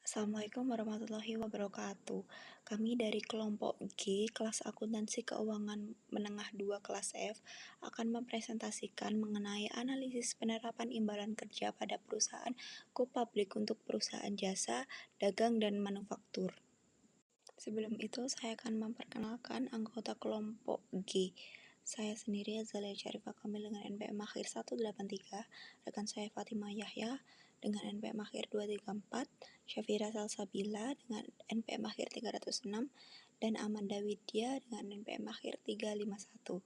Assalamualaikum warahmatullahi wabarakatuh. Kami dari kelompok G, kelas akuntansi keuangan menengah 2 kelas F, akan mempresentasikan mengenai analisis penerapan imbalan kerja pada perusahaan go public untuk perusahaan jasa, dagang, dan manufaktur. Sebelum itu, saya akan memperkenalkan anggota kelompok G. Saya sendiri Azalia Syarifah Kamil dengan NPM akhir 183, rekan saya Fatimah Yahya dengan NPM akhir 234, Syafira Salsabila dengan NPM akhir 306, dan Amanda Widya dengan NPM akhir 351.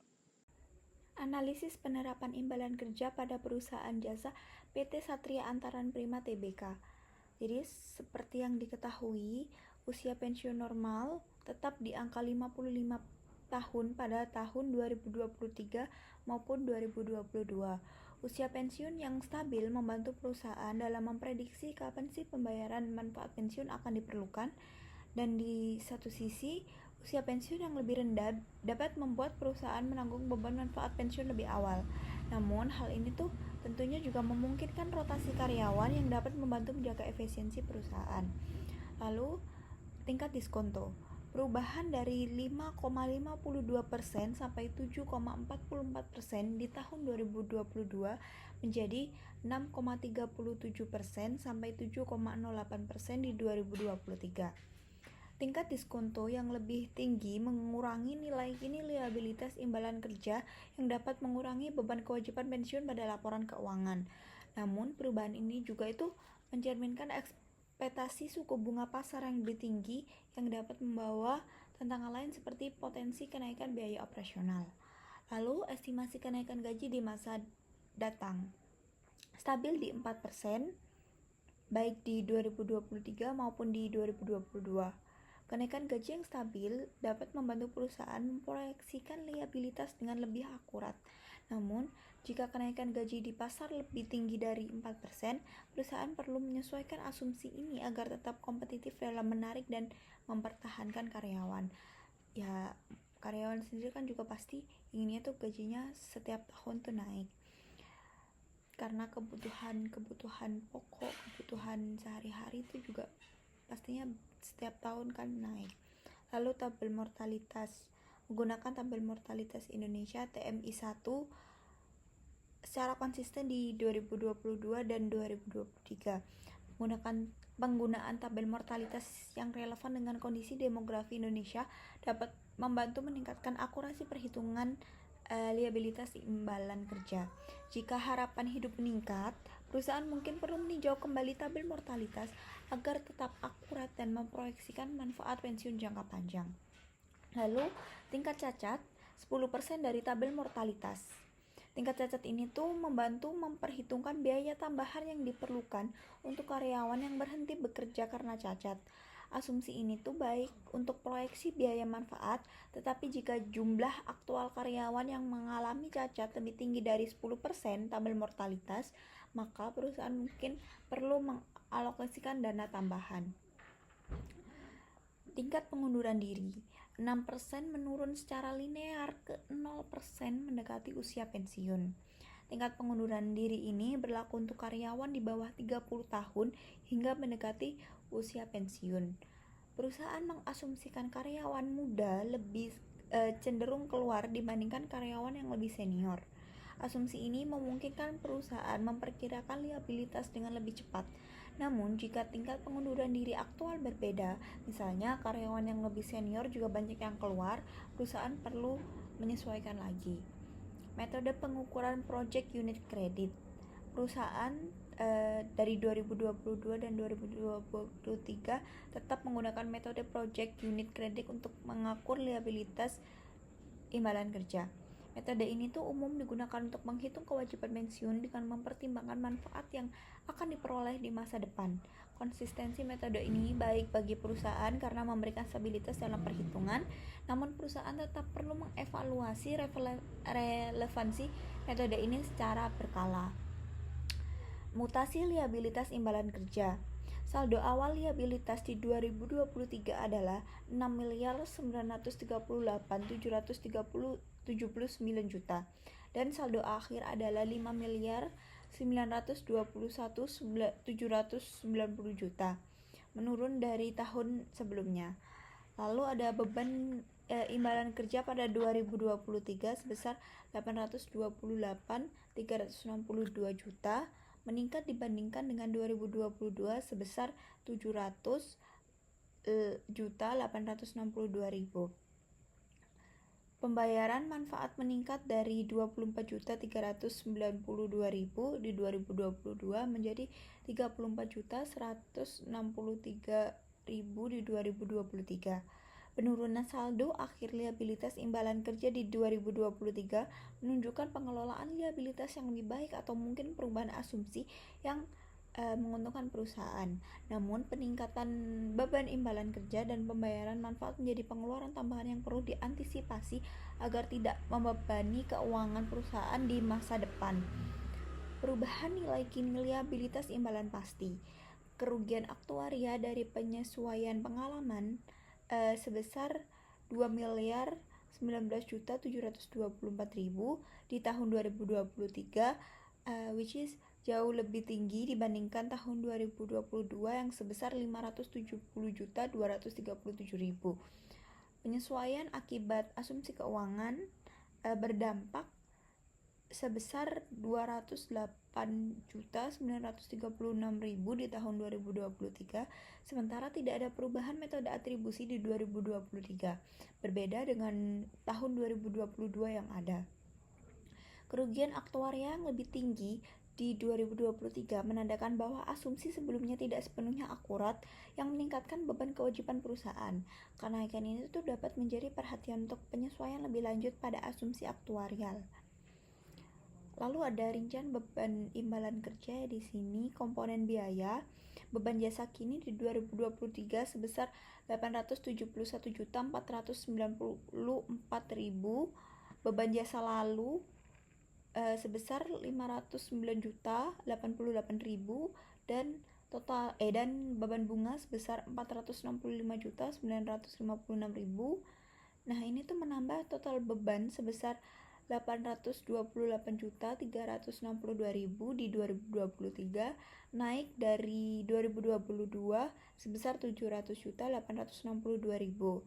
Analisis penerapan imbalan kerja pada perusahaan jasa PT Satria Antaran Prima Tbk. Jadi seperti yang diketahui, usia pensiun normal tetap di angka 55 tahun pada tahun 2023 maupun 2022. Usia pensiun yang stabil membantu perusahaan dalam memprediksi kapan sih pembayaran manfaat pensiun akan diperlukan, dan di satu sisi, usia pensiun yang lebih rendah dapat membuat perusahaan menanggung beban manfaat pensiun lebih awal. Namun, hal ini tuh tentunya juga memungkinkan rotasi karyawan yang dapat membantu menjaga efisiensi perusahaan. Lalu, tingkat diskonto. Perubahan dari 5,52% sampai 7,44% di tahun 2022 menjadi 6,37% sampai 7,08% di 2023. Tingkat diskonto yang lebih tinggi mengurangi nilai liabilitas imbalan kerja yang dapat mengurangi beban kewajiban pensiun pada laporan keuangan. Namun, perubahan ini juga itu mencerminkan ekspektasi suku bunga pasar yang lebih tinggi yang dapat membawa tantangan lain seperti potensi kenaikan biaya operasional. Lalu, estimasi kenaikan gaji di masa datang stabil di 4%, baik di 2023 maupun di 2022. Kenaikan gaji yang stabil dapat membantu perusahaan memproyeksikan liabilitas dengan lebih akurat. Namun, jika kenaikan gaji di pasar lebih tinggi dari 4%, perusahaan perlu menyesuaikan asumsi ini agar tetap kompetitif dalam menarik dan mempertahankan karyawan. Ya, karyawan sendiri kan juga pasti inginnya tuh gajinya setiap tahun tuh naik. Karena kebutuhan pokok, kebutuhan sehari-hari itu juga pastinya setiap tahun kan naik. Lalu tabel mortalitas. Menggunakan tabel mortalitas Indonesia TMI 1 secara konsisten di 2022 dan 2023. Penggunaan tabel mortalitas yang relevan dengan kondisi demografi Indonesia dapat membantu meningkatkan akurasi perhitungan liabilitas imbalan kerja. Jika harapan hidup meningkat, perusahaan mungkin perlu meninjau kembali tabel mortalitas agar tetap akurat dan memproyeksikan manfaat pensiun jangka panjang. Lalu, tingkat cacat 10% dari tabel mortalitas. Tingkat cacat ini tuh membantu memperhitungkan biaya tambahan yang diperlukan untuk karyawan yang berhenti bekerja karena cacat. Asumsi ini tuh baik untuk proyeksi biaya manfaat, tetapi jika jumlah aktual karyawan yang mengalami cacat lebih tinggi dari 10% tabel mortalitas, maka perusahaan mungkin perlu mengalokasikan dana tambahan. Tingkat pengunduran diri 6% menurun secara linear ke 0% mendekati usia pensiun. Tingkat pengunduran diri ini berlaku untuk karyawan di bawah 30 tahun hingga mendekati usia pensiun. Perusahaan mengasumsikan karyawan muda lebih cenderung keluar dibandingkan karyawan yang lebih senior. Asumsi ini memungkinkan perusahaan memperkirakan liabilitas dengan lebih cepat. Namun, jika tingkat pengunduran diri aktual berbeda, misalnya karyawan yang lebih senior juga banyak yang keluar, perusahaan perlu menyesuaikan lagi. Metode pengukuran project unit credit. Perusahaan dari 2022 dan 2023 tetap menggunakan metode project unit credit untuk mengukur liabilitas imbalan kerja. Metode ini tuh umum digunakan untuk menghitung kewajiban pensiun dengan mempertimbangkan manfaat yang akan diperoleh di masa depan. Konsistensi metode ini baik bagi perusahaan karena memberikan stabilitas dalam perhitungan, namun perusahaan tetap perlu mengevaluasi relevansi metode ini secara berkala. Mutasi liabilitas imbalan kerja. Saldo awal liabilitas di 2023 adalah 6.938.779 juta dan saldo akhir adalah 5.921.790 juta. menurun dari tahun sebelumnya. Lalu ada beban imbalan kerja pada 2023 sebesar 828.362 juta, meningkat dibandingkan dengan 2022 sebesar 700.862.000. Pembayaran manfaat meningkat dari 24.392.000 di 2022 menjadi 34.163.000 di 2023. Penurunan saldo akhir liabilitas imbalan kerja di 2023 menunjukkan pengelolaan liabilitas yang lebih baik atau mungkin perubahan asumsi yang menguntungkan perusahaan. Namun, peningkatan beban imbalan kerja dan pembayaran manfaat menjadi pengeluaran tambahan yang perlu diantisipasi agar tidak membebani keuangan perusahaan di masa depan. Perubahan nilai kini liabilitas imbalan pasti. Kerugian aktuaria dari penyesuaian pengalaman sebesar 2.019.724.000 di tahun 2023, which is jauh lebih tinggi dibandingkan tahun 2022 yang sebesar 570.237.000. Penyesuaian akibat asumsi keuangan berdampak sebesar 208.936.000 di tahun 2023, sementara tidak ada perubahan metode atribusi di 2023, berbeda dengan tahun 2022 yang ada. Kerugian aktuaria yang lebih tinggi di 2023 menandakan bahwa asumsi sebelumnya tidak sepenuhnya akurat yang meningkatkan beban kewajiban perusahaan. Kenaikan ini tuh dapat menjadi perhatian untuk penyesuaian lebih lanjut pada asumsi aktuarial. Lalu ada rincian beban imbalan kerja di sini, komponen biaya. Beban jasa kini di 2023 sebesar 871.494.000. Beban jasa lalu sebesar 509.088.000 dan beban bunga sebesar 465.956.000. Nah, ini tuh menambah total beban sebesar 828.362.000 di 2023, naik dari 2022 sebesar 700.862.000.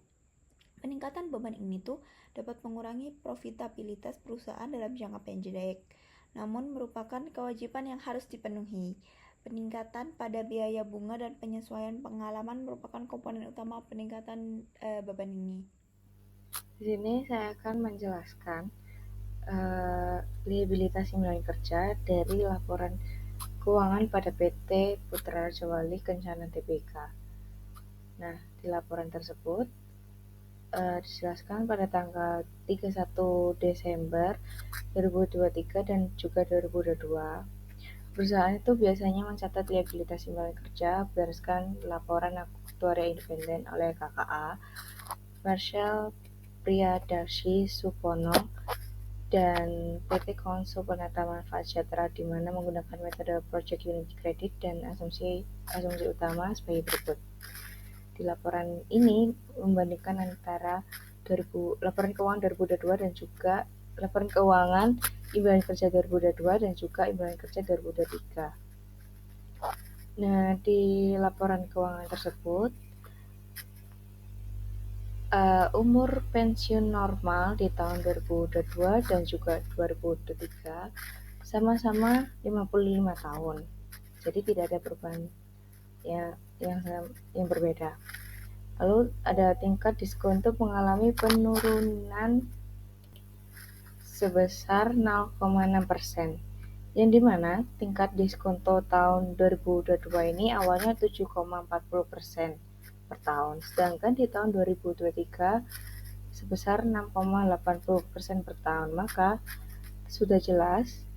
Peningkatan beban ini tuh dapat mengurangi profitabilitas perusahaan dalam jangka pendek, namun merupakan kewajiban yang harus dipenuhi. Peningkatan pada biaya bunga dan penyesuaian pengalaman merupakan komponen utama peningkatan beban ini. Di sini saya akan menjelaskan liabilitas imbalan kerja dari laporan keuangan pada PT Putra Raja Wali Kencana Tbk. Nah, di laporan tersebut dijelaskan pada tanggal 31 Desember 2023 dan juga 2022. Perusahaan itu biasanya mencatat liabilitas imbalan kerja berdasarkan laporan aktuaria independen oleh KKA, Marshall Priyadarshi Supono, dan PT Konsul Penata Manfaat Sejahtera di mana menggunakan metode Project Unity Credit dan asumsi utama sebagai berikut. Di laporan ini membandingkan antara laporan keuangan 2022 dan juga laporan keuangan imbalan kerja 2022 dan juga imbalan kerja 2023. Nah, di laporan keuangan tersebut umur pensiun normal di tahun 2022 dan juga 2023 sama-sama 55 tahun. Jadi tidak ada perubahan yang berbeda. Lalu ada tingkat diskonto mengalami penurunan sebesar 0,6%. Yang dimana tingkat diskonto tahun 2022 ini awalnya 7,40% per tahun, sedangkan di tahun 2023 sebesar 6,80% per tahun. Maka sudah jelas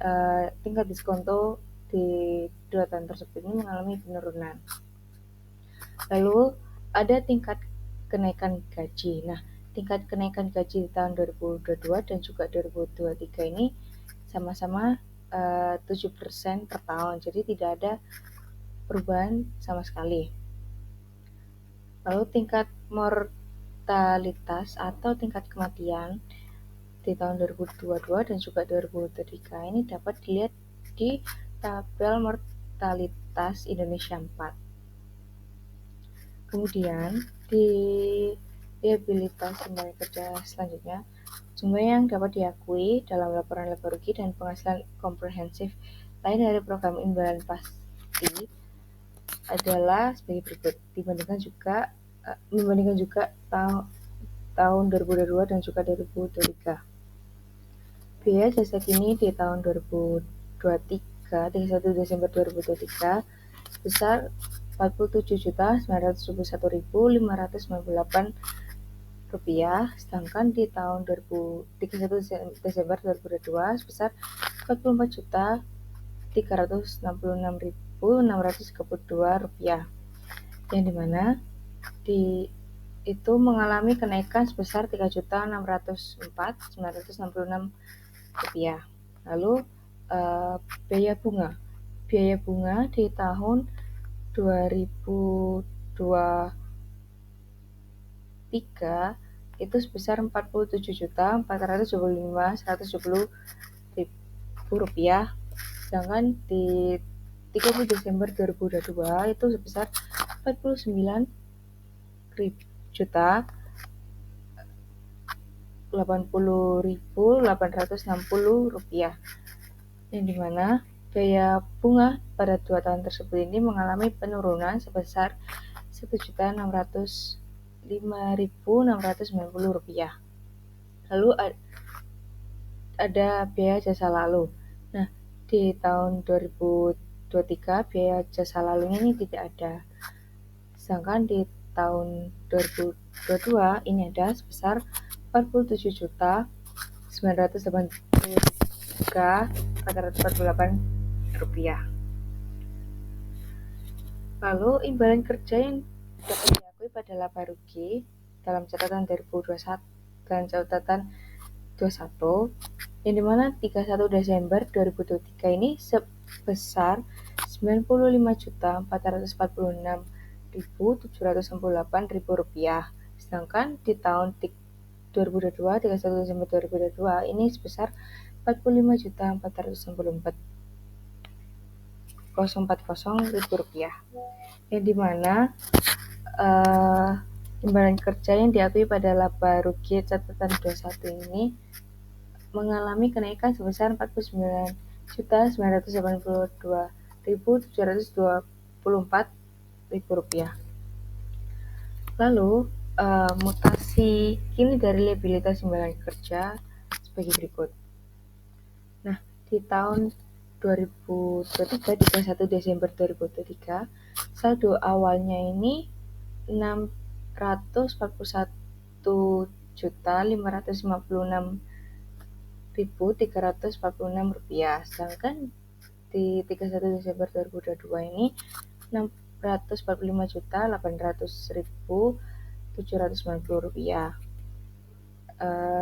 tingkat diskonto di 2 tahun tersebut ini mengalami penurunan. Lalu ada tingkat kenaikan gaji. Nah, tingkat kenaikan gaji di tahun 2022 dan juga 2023 ini sama-sama 7% per tahun, jadi tidak ada perubahan sama sekali. Lalu tingkat mortalitas atau tingkat kematian di tahun 2022 dan juga 2023 ini dapat dilihat di tabel mortalitas Indonesia 4. Kemudian di liabilitas imbalan kerja selanjutnya, jumlah yang dapat diakui dalam laporan laba rugi dan penghasilan komprehensif lain dari program imbalan pasti adalah sebagai berikut. Membandingkan juga tahun 2022 dan juga 2023. Biaya jasa kini di tahun 2023, 31 Desember 2023, sebesar Rp41.591.598, sedangkan di tahun 31 Desember 2022 sebesar Rp40.366.632, yang dimana itu mengalami kenaikan sebesar Rp3.604.966. Lalu biaya bunga di tahun 2023 itu sebesar Rp47.425.170, sedangkan di 30 Desember 2022 itu sebesar Rp49.080.860, yang dimana biaya bunga pada 2 tahun tersebut ini mengalami penurunan sebesar Rp1.605.690. Lalu ada biaya jasa lalu. Nah, di tahun 2023 biaya jasa lalu ini tidak ada. Sedangkan di tahun 2022 ini ada sebesar Rp47.983.448. Lalu imbalan kerja yang dapat diakui pada laba rugi dalam catatan 2021 dan catatan 21, yang dimana 31 Desember 2023 ini sebesar Rp95.446.768, sedangkan di tahun 2022, 31 Desember 2022 ini sebesar Rp45.444.040, yang dimana imbalan kerja yang diakui pada laba rugi catatan 21 ini mengalami kenaikan sebesar Rp49.982.724. Lalu mutasi kini dari liabilitas imbalan kerja sebagai berikut. Nah, di tahun 2023, 31 Desember 2023, saldo awalnya ini Rp641.556.346, sedangkan di 31 Desember 2022 ini Rp645.800.790.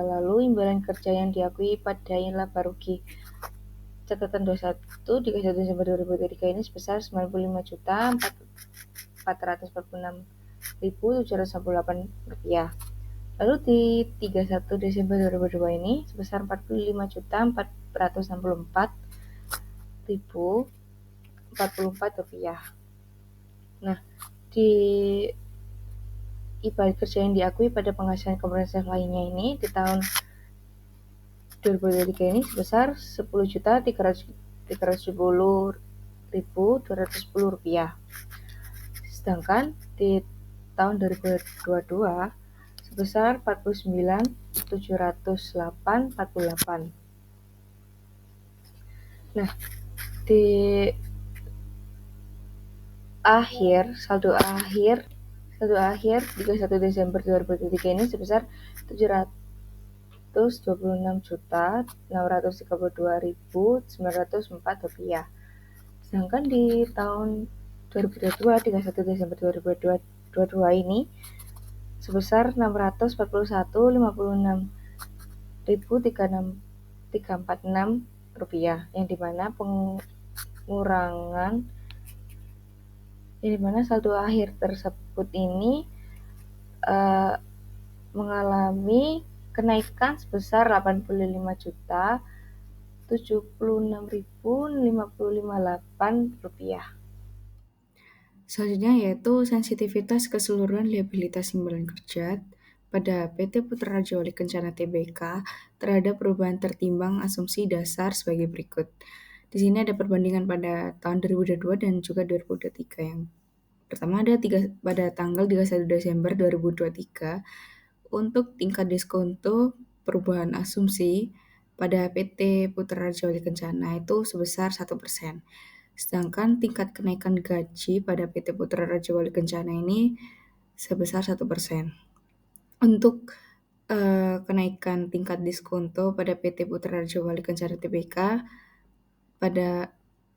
Lalu imbalan kerja yang diakui pada laba rugi catatan 21 di 31 Desember 2023 ini sebesar Rp95.446.768. Lalu di 31 Desember 2022 ini sebesar Rp45.464.044. Nah, di imbalan kerja yang diakui pada penghasilan komprehensif lainnya ini di tahun 2023 ini sebesar Rp10.370.210. Sedangkan di tahun 2022 sebesar Rp49.708.48. Nah, di saldo akhir 31 Desember 2023 ini sebesar Rp726.632.904. Sedangkan di tahun 2022, 31 Desember 2022 ini sebesar Rp641.056.346, yang dimana saldo akhir tersebut ini mengalami kenaikan sebesar Rp85.076.558. Selanjutnya yaitu sensitivitas keseluruhan liabilitas imbalan kerja pada PT Putra Raja Wali Kencana Tbk terhadap perubahan tertimbang asumsi dasar sebagai berikut. Di sini ada perbandingan pada tahun 2022 dan juga 2023 yang pertama ada pada tanggal 31 Desember 2023 untuk tingkat diskonto perubahan asumsi pada PT Putra Raja Wali Kencana itu sebesar 1%. Sedangkan tingkat kenaikan gaji pada PT Putra Raja Wali Kencana ini sebesar 1%. Untuk kenaikan tingkat diskonto pada PT Putra Raja Wali Kencana Tbk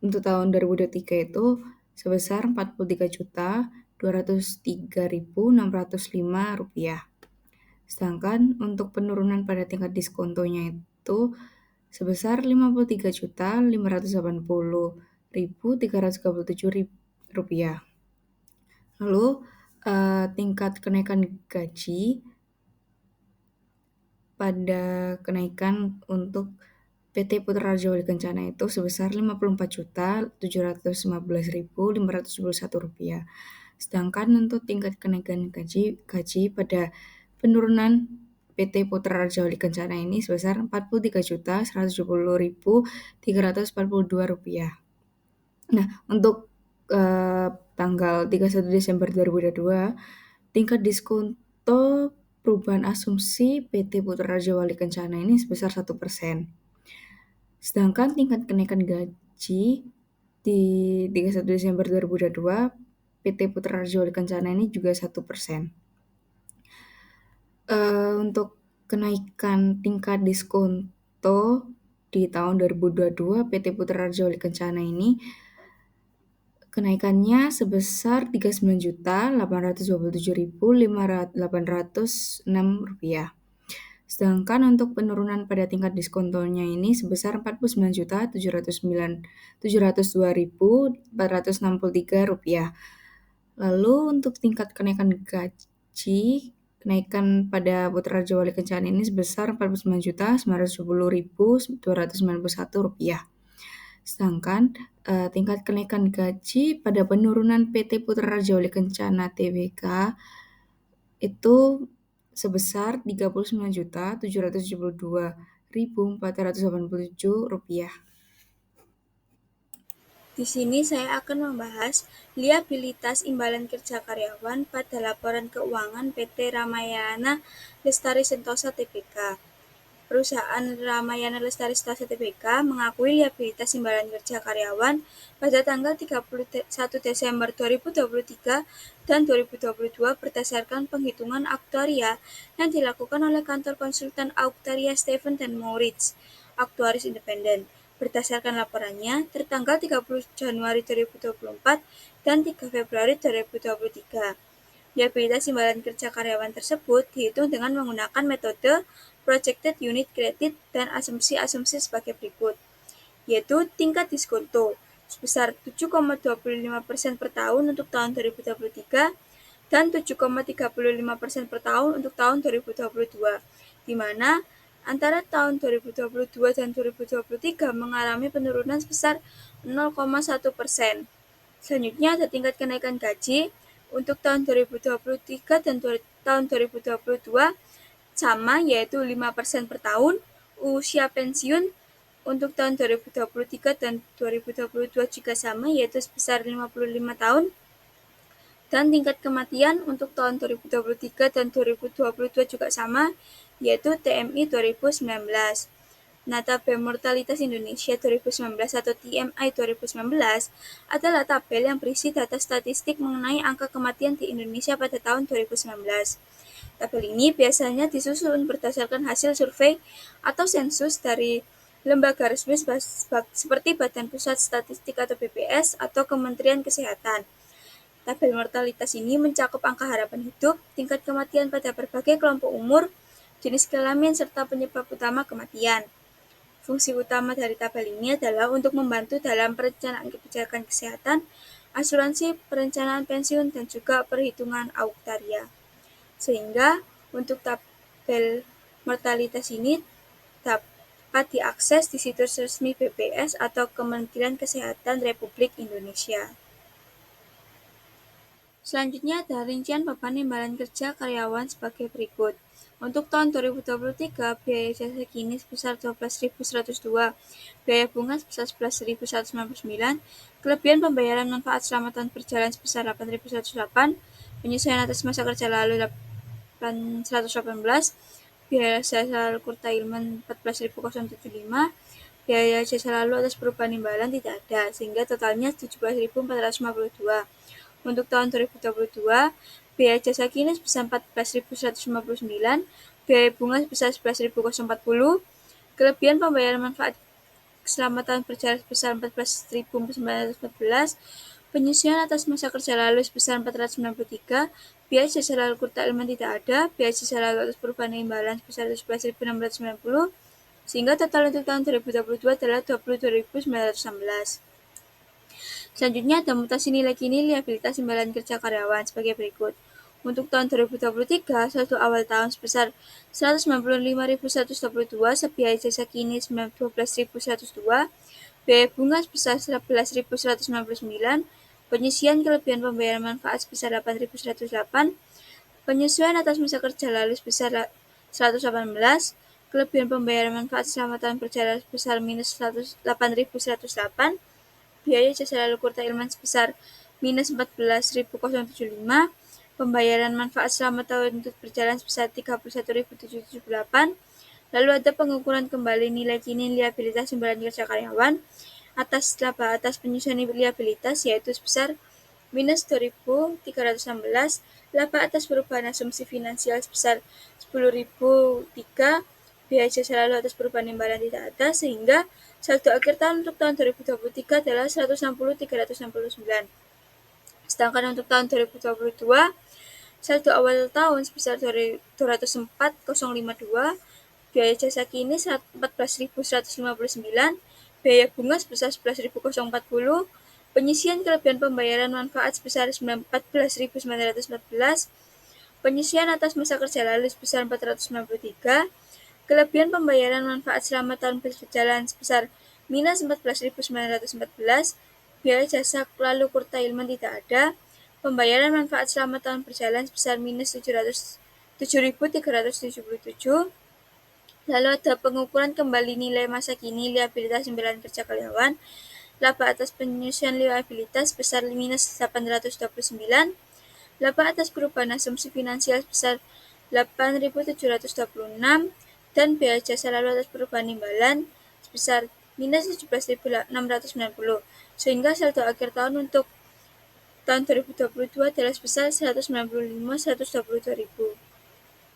untuk tahun 2023 itu sebesar Rp43.203.605. Sedangkan untuk penurunan pada tingkat diskontonya itu sebesar Rp53.580.337. Lalu tingkat kenaikan gaji pada kenaikan untuk PT Putra Raja Wali Kencana itu sebesar Rp54.715.571. Sedangkan untuk tingkat kenaikan gaji pada penurunan PT Putra Raja Wali Kencana ini sebesar Rp43.170.342. Nah, untuk tanggal 31 Desember 2022, tingkat diskonto perubahan asumsi PT Putra Raja Wali Kencana ini sebesar 1%. Sedangkan tingkat kenaikan gaji di 31 Desember 2022 PT Putra Raja Wali Kencana ini juga 1%. Untuk kenaikan tingkat diskonto di tahun 2022 PT Putra Raja Wali Kencana ini kenaikannya sebesar Rp39.827.806. Sedangkan untuk penurunan pada tingkat diskontonya ini sebesar Rp49.702.463. Lalu untuk tingkat kenaikan gaji, kenaikan pada Putra Raja Wali Kencana ini sebesar Rp49.910.291. Sedangkan tingkat kenaikan gaji pada penurunan PT Putra Raja Wali Kencana Tbk itu sebesar Rp39.772.487. Di sini saya akan membahas liabilitas imbalan kerja karyawan pada laporan keuangan PT Ramayana Lestari Sentosa Tbk. Perusahaan Ramayana Lestari Sentosa Tbk mengakui liabilitas imbalan kerja karyawan pada tanggal 31 Desember 2023 dan 2022 berdasarkan penghitungan aktuaria yang dilakukan oleh kantor konsultan aktuaria Steven & Moritz, aktuaris independen. Berdasarkan laporannya, tertanggal 30 Januari 2024 dan 3 Februari 2023. Liabilitas imbalan kerja karyawan tersebut dihitung dengan menggunakan metode Projected Unit Credit dan asumsi-asumsi sebagai berikut, yaitu tingkat diskonto sebesar 7,25% per tahun untuk tahun 2023 dan 7,35% per tahun untuk tahun 2022, di mana antara tahun 2022 dan 2023 mengalami penurunan sebesar 0,1%. Selanjutnya ada tingkat kenaikan gaji untuk tahun 2023 dan tahun 2022 sama, yaitu 5% per tahun. Usia pensiun untuk tahun 2023 dan 2022 juga sama, yaitu sebesar 55 tahun. Dan tingkat kematian untuk tahun 2023 dan 2022 juga sama, yaitu TMI 2019. Nah, tabel mortalitas Indonesia 2019 atau TMI 2019 adalah tabel yang berisi data statistik mengenai angka kematian di Indonesia pada tahun 2019. Tabel ini biasanya disusun berdasarkan hasil survei atau sensus dari lembaga resmi seperti Badan Pusat Statistik atau BPS atau Kementerian Kesehatan. Tabel mortalitas ini mencakup angka harapan hidup, tingkat kematian pada berbagai kelompok umur, jenis kelamin, serta penyebab utama kematian. Fungsi utama dari tabel ini adalah untuk membantu dalam perencanaan kebijakan kesehatan, asuransi, perencanaan pensiun, dan juga perhitungan aktuaria. Sehingga untuk tabel mortalitas ini dapat diakses di situs resmi BPS atau Kementerian Kesehatan Republik Indonesia. Selanjutnya ada rincian beban imbalan kerja karyawan sebagai berikut. Untuk tahun 2023, biaya jasa kini sebesar 12.102, biaya bunga sebesar 11.199, kelebihan pembayaran manfaat selamatan berjalan sebesar 8.108, penyesuaian atas masa kerja lalu 818, biaya jasa kurta ilman 14.075, biaya jasa lalu atas perubahan imbalan tidak ada, sehingga totalnya 17.452. Untuk tahun 2022, biaya jasa kini sebesar 14.159, biaya bunga sebesar 11.040, kelebihan pembayaran manfaat keselamatan berjalan sebesar 14.914, penyesuaian atas masa kerja lalu sebesar 493, biaya jasa lalu kurta ilman tidak ada, biaya jasa lalu atas perubahan imbalan sebesar 17.690, sehingga total untuk tahun 2022 adalah 22.916. Selanjutnya ada mutasi nilai kini liabilitas imbalan kerja karyawan sebagai berikut. Untuk tahun 2023, saldo awal tahun sebesar 195.122, biaya jasa kini 12.102, biaya bunga sebesar 11.199, penyisian kelebihan pembayaran manfaat sebesar 8.108, penyesuaian atas masa kerja lalu sebesar 118, kelebihan pembayaran manfaat keselamatan berjalan sebesar minus 8.108, biaya jasa lalu kurta ilman sebesar minus 14.075, pembayaran manfaat selama tahun untuk berjalan sebesar 31.778, lalu ada pengukuran kembali nilai kini liabilitas imbalan kerja karyawan atas laba atas penyusunan liabilitas yaitu sebesar minus 2.316, laba atas perubahan asumsi finansial sebesar 10.003, biaya jasa lalu atas perubahan imbalan tidak ada, sehingga saldo akhir tahun untuk tahun 2023 adalah 160.369. Sedangkan untuk tahun 2022, saldo awal tahun sebesar 204.052, biaya jasa kini 14.159, biaya bunga sebesar 11.040, penyisian kelebihan pembayaran manfaat sebesar 14.914, penyisian atas masa kerja lalu sebesar 493, kelebihan pembayaran manfaat selama tahun berjalan sebesar minus 14.914, biaya jasa lalu kurta ilman tidak ada, pembayaran manfaat selama tahun berjalan sebesar minus 7.377, lalu ada pengukuran kembali nilai masa kini liabilitas imbalan kerja karyawan, laba atas penyusunan liabilitas sebesar minus 829, laba atas perubahan asumsi finansial sebesar 8.726, dan biaya jasa lalu atas perubahan imbalan sebesar minus 17.690, sehingga saldo akhir tahun untuk tahun 2022 adalah sebesar 195.122.000.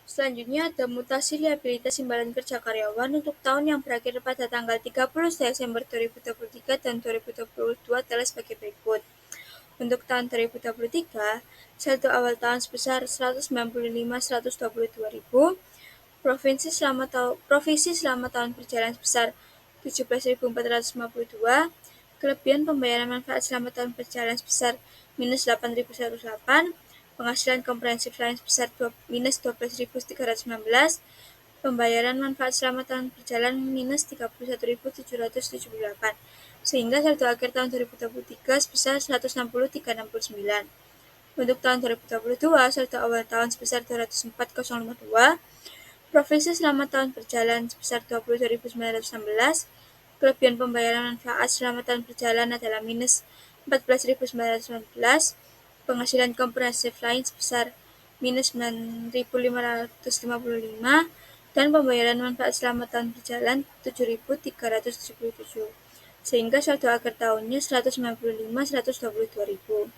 Selanjutnya ada mutasi liabilitas imbalan kerja karyawan untuk tahun yang berakhir pada tanggal 30 Desember 2023 dan 2022 adalah sebagai berikut. Untuk tahun 2023, saldo awal tahun sebesar 195.122.000, provisi selama tahun berjalan sebesar 17.452, kelebihan pembayaran manfaat selama tahun berjalan sebesar minus 8.108, penghasilan komprehensif lain sebesar minus 12.319, pembayaran manfaat selama tahun berjalan minus 31.778, sehingga saldo akhir tahun 2023 sebesar 160.369. Untuk tahun 2022, saldo awal tahun sebesar 204.052, provisi selama tahun berjalan sebesar 22.916, kelebihan pembayaran manfaat selama tahun berjalan adalah minus 14.919, penghasilan komprehensif lain sebesar minus 9.555, dan pembayaran manfaat selama tahun berjalan 7.377, sehingga saldo akhir tahunnya 195.122.000.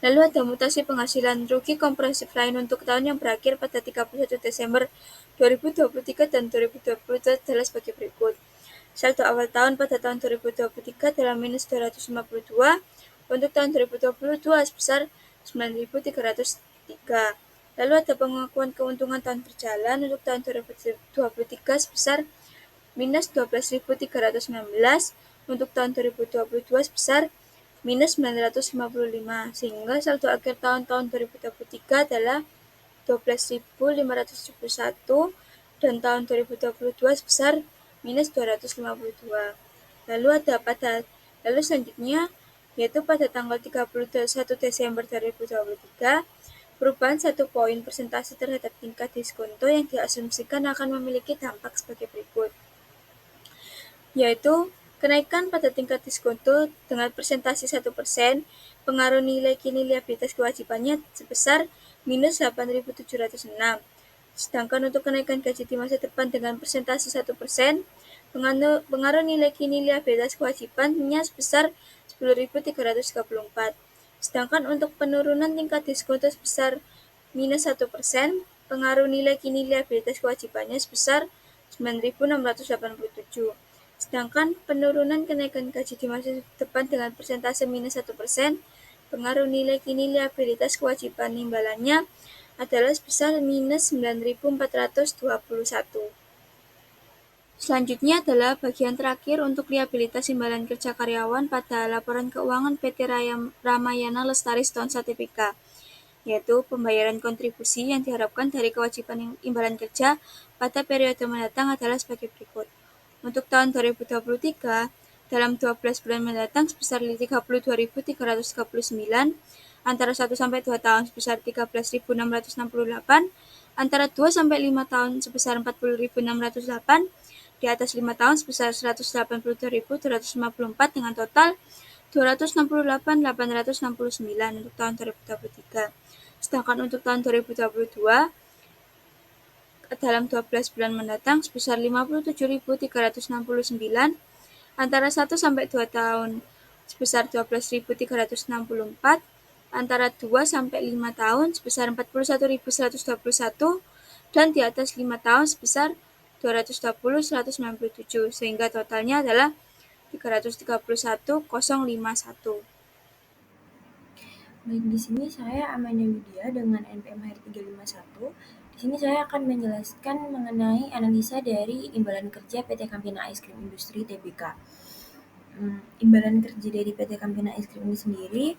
Lalu ada mutasi penghasilan rugi komprehensif lain untuk tahun yang berakhir pada 31 Desember 2023 dan 2022 adalah sebagai berikut. Saldo awal tahun pada tahun 2023 adalah minus 252, untuk tahun 2022 sebesar 9.303. Lalu ada pengakuan keuntungan tahun berjalan untuk tahun 2023 sebesar minus 12.316, untuk tahun 2022 sebesar minus 955, sehingga saldo akhir tahun 2023 adalah 12.571 dan tahun 2022 sebesar minus 252. Lalu selanjutnya yaitu pada tanggal 31 Desember 2023, perubahan 1 poin persentase terhadap tingkat diskonto yang diasumsikan akan memiliki dampak sebagai berikut, yaitu kenaikan pada tingkat diskonto dengan persentase 1%, pengaruh nilai kini liabilitas kewajibannya sebesar minus 8.706. Sedangkan untuk kenaikan gaji di masa depan dengan persentase 1%, pengaruh nilai kini liabilitas kewajibannya sebesar 10.334. Sedangkan untuk penurunan tingkat diskonto sebesar minus 1%, pengaruh nilai kini liabilitas kewajibannya sebesar 9.687. Sedangkan penurunan kenaikan gaji di masa depan dengan persentase minus 1%, pengaruh nilai kini liabilitas kewajiban imbalannya adalah sebesar minus 9.421. Selanjutnya adalah bagian terakhir untuk liabilitas imbalan kerja karyawan pada laporan keuangan PT Ramayana Lestari Stonsat Tbk, yaitu pembayaran kontribusi yang diharapkan dari kewajiban imbalan kerja pada periode mendatang adalah sebagai berikut. Untuk tahun 2023, dalam 12 bulan mendatang sebesar 32.339, antara 1 sampai 2 tahun sebesar 13.668, antara 2 sampai 5 tahun sebesar 40.608, di atas 5 tahun sebesar 182.254 dengan total 268.869 untuk tahun 2023. Sedangkan untuk tahun 2022, dalam 12 bulan mendatang sebesar 57.369, antara 1 sampai 2 tahun sebesar 12.364, antara 2 sampai 5 tahun sebesar 41.121, dan di atas 5 tahun sebesar 220.197, sehingga totalnya adalah 331.051. Baik, di sini saya Amanda Widya dengan NPM HR 351. Di sini saya akan menjelaskan mengenai analisa dari imbalan kerja PT Campina Ice Cream Industry Tbk. Imbalan kerja dari PT Campina Ice Cream ini sendiri,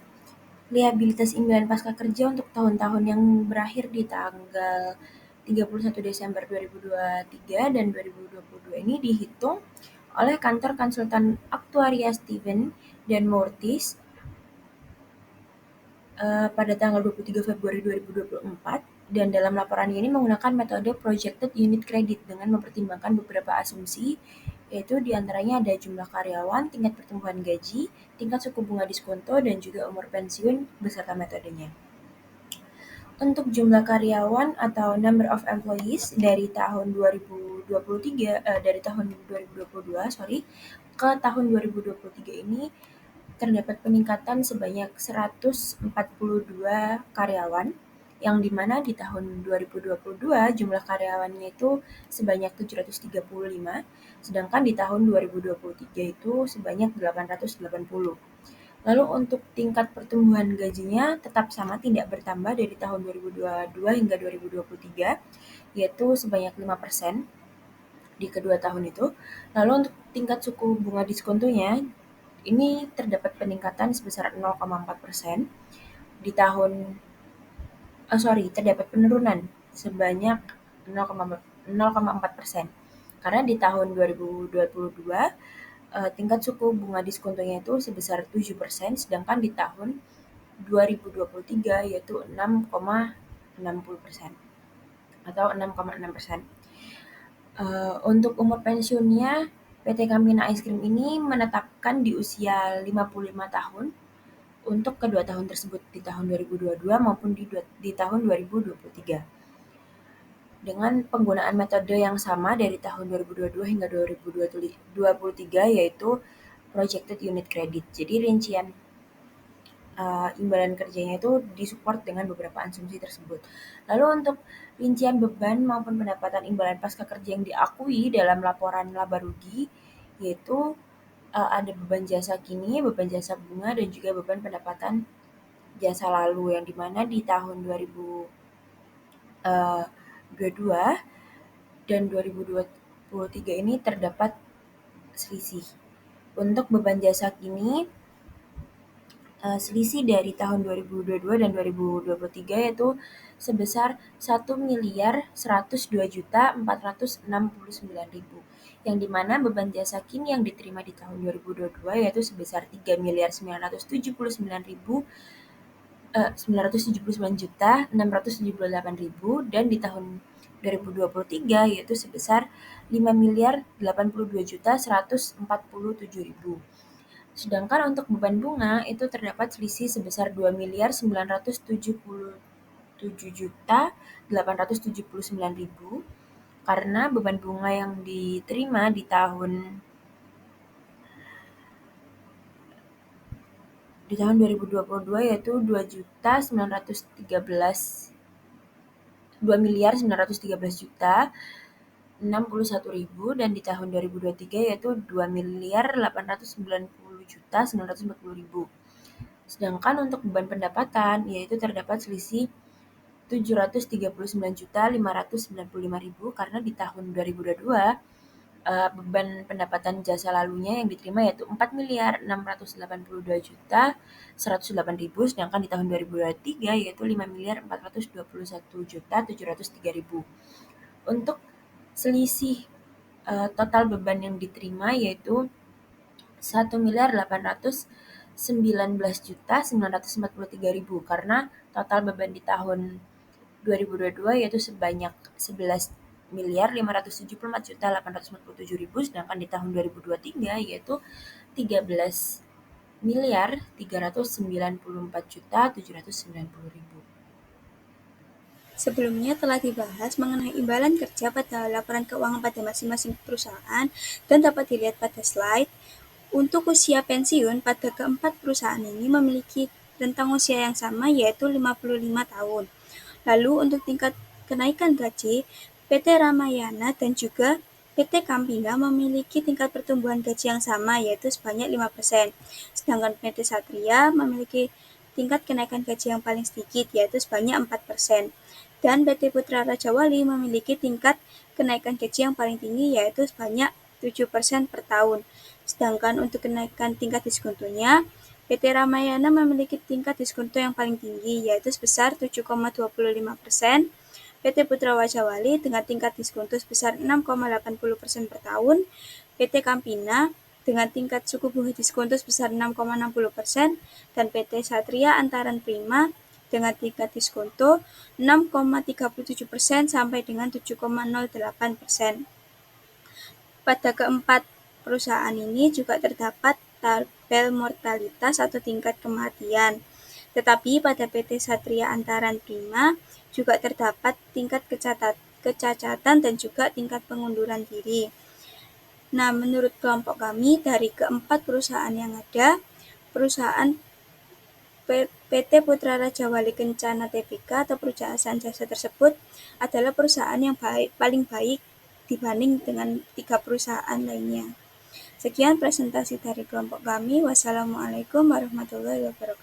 liabilitas imbalan pasca kerja untuk tahun-tahun yang berakhir di tanggal 31 Desember 2023 dan 2022 ini dihitung oleh kantor konsultan aktuaria Steven dan Mortis pada tanggal 23 Februari 2024, dan dalam laporan ini menggunakan metode projected unit credit dengan mempertimbangkan beberapa asumsi, yaitu diantaranya ada jumlah karyawan, tingkat pertumbuhan gaji, tingkat suku bunga diskonto, dan juga umur pensiun beserta metodenya. Untuk jumlah karyawan atau number of employees dari tahun 2022 ke tahun 2023 ini terdapat peningkatan sebanyak 142 karyawan, yang dimana di tahun 2022 jumlah karyawannya itu sebanyak 735, sedangkan di tahun 2023 itu sebanyak 880. Lalu untuk tingkat pertumbuhan gajinya tetap sama, tidak bertambah dari tahun 2022 hingga 2023, yaitu sebanyak 5% di kedua tahun itu. Lalu untuk tingkat suku bunga diskontonya, ini terdapat peningkatan sebesar 0,4% di terdapat penurunan sebanyak 0,4%. Karena di tahun 2022 tingkat suku bunga diskontonya itu sebesar 7%, sedangkan di tahun 2023 yaitu 6,60% atau 6,6%. Untuk umur pensiunnya, PT Campina Ice Cream ini menetapkan di usia 55 tahun untuk kedua tahun tersebut, di tahun 2022 maupun di tahun 2023. Dengan penggunaan metode yang sama dari tahun 2022 hingga 2023, yaitu projected unit credit. Jadi rincian imbalan kerjanya itu disupport dengan beberapa asumsi tersebut. Lalu untuk rincian beban maupun pendapatan imbalan pasca kerja yang diakui dalam laporan laba rugi, yaitu ada beban jasa kini, beban jasa bunga, dan juga beban pendapatan jasa lalu, yang dimana di tahun 2022 dan 2023 ini terdapat selisih. Untuk beban jasa kini selisih dari tahun 2022 dan 2023 yaitu sebesar 1.102.469.000, yang dimana beban jasa kini yang diterima di tahun 2022 yaitu sebesar 3.979.678.000, dan di tahun 2023 yaitu sebesar 5.082.147.000. Sedangkan untuk beban bunga itu terdapat selisih sebesar 2.977.879.000, karena beban bunga yang diterima di tahun 2022 yaitu 2.913.061.000, dan di tahun 2023 yaitu 2.890.940.000. Sedangkan untuk beban pendapatan yaitu terdapat selisih 739.595.000, karena di tahun 2022 beban pendapatan jasa lalunya yang diterima yaitu 4.682.108.000, sedangkan di tahun 2023 yaitu 5.421.703.000. Untuk selisih total beban yang diterima yaitu 1.819.943.000, karena total beban di tahun 2022 yaitu sebanyak 11.574.847.000, sedangkan di tahun 2023 yaitu 13.394.790.000. Sebelumnya telah dibahas mengenai imbalan kerja pada laporan keuangan pada masing-masing perusahaan dan dapat dilihat pada slide. Untuk usia pensiun pada keempat perusahaan ini memiliki rentang usia yang sama yaitu 55 tahun. Lalu untuk tingkat kenaikan gaji, PT Ramayana dan juga PT Campina memiliki tingkat pertumbuhan gaji yang sama yaitu sebanyak 5%. Sedangkan PT Satria memiliki tingkat kenaikan gaji yang paling sedikit yaitu sebanyak 4%. Dan PT Putra Raja Wali memiliki tingkat kenaikan gaji yang paling tinggi yaitu sebanyak 7% per tahun. Sedangkan untuk kenaikan tingkat diskontonya, PT Ramayana memiliki tingkat diskonto yang paling tinggi yaitu sebesar 7,25%, PT Putra Raja Wali dengan tingkat diskonto sebesar 6,80% per tahun, PT Campina dengan tingkat suku bunga diskonto sebesar 6,60%, dan PT Satria Antaran Prima dengan tingkat diskonto 6,37% sampai dengan 7,08%. Pada keempat perusahaan ini juga terdapat tabel mortalitas atau tingkat kematian. Tetapi pada PT Satria Antaran Prima juga terdapat tingkat kecacatan dan juga tingkat pengunduran diri. Nah, menurut kelompok kami, dari keempat perusahaan yang ada, perusahaan PT Putra Raja Wali Kencana Tbk atau perusahaan jasa tersebut adalah perusahaan yang paling baik dibanding dengan 3 perusahaan lainnya. Sekian presentasi dari kelompok kami. Wassalamualaikum warahmatullahi wabarakatuh.